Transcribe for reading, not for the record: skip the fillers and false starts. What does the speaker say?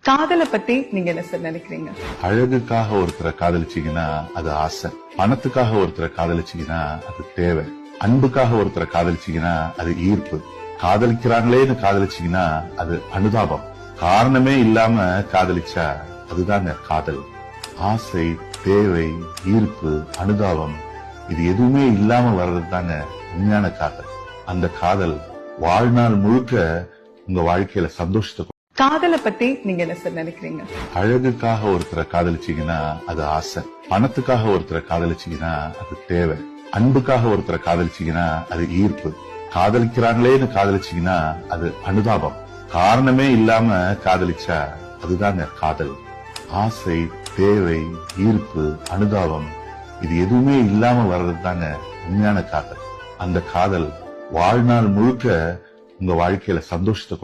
காதலை பத்தி நீங்க என்ன சார் நினைக்கிறீங்க? அழகுக்காக ஒருத்தரை காதலிச்சீங்கன்னா அது ஆசை, பணத்துக்காக ஒருத்தரை காதலிச்சீங்கன்னா அது தேவை, அன்புக்காக ஒருத்தரை காதலிச்சீங்கன்னா அது ஈர்ப்பு, காதலிக்கிறாங்களேன்னு காதலிச்சீங்கன்னா அது அனுதாபம், காரணமே இல்லாம காதலிச்சா அதுதாங்க காதல். ஆசை, தேவை, ஈர்ப்பு, அனுதாபம் இது எதுவுமே இல்லாம வர்றது தாங்க உண்மையான காதல். அந்த காதல் வாழ்நாள் முழுக்க உங்க வாழ்க்கையில சந்தோஷத்தை. காதலை பத்தி நீங்க என்ன சார் நினைக்கிறீங்க? அழகுக்காக ஒருத்தரை காதலிச்சீங்கன்னா அது ஆசை, பணத்துக்காக ஒருத்தரை காதலிச்சீங்கன்னா அது தேவை, அன்புக்காக ஒருத்தரை காதலிச்சீங்கன்னா அது ஈர்ப்பு, காதலிக்கிறாங்களேன்னு காதலிச்சீங்கன்னா அது அனுதாபம், காரணமே இல்லாம காதலிச்சா அதுதாங்க காதல். ஆசை, தேவை, ஈர்ப்பு, அனுதாபம் இது எதுவுமே இல்லாம வர்றது தாங்க உண்மையான காதல். அந்த காதல் வாழ்நாள் முழுக்க உங்க வாழ்க்கையில சந்தோஷத்தை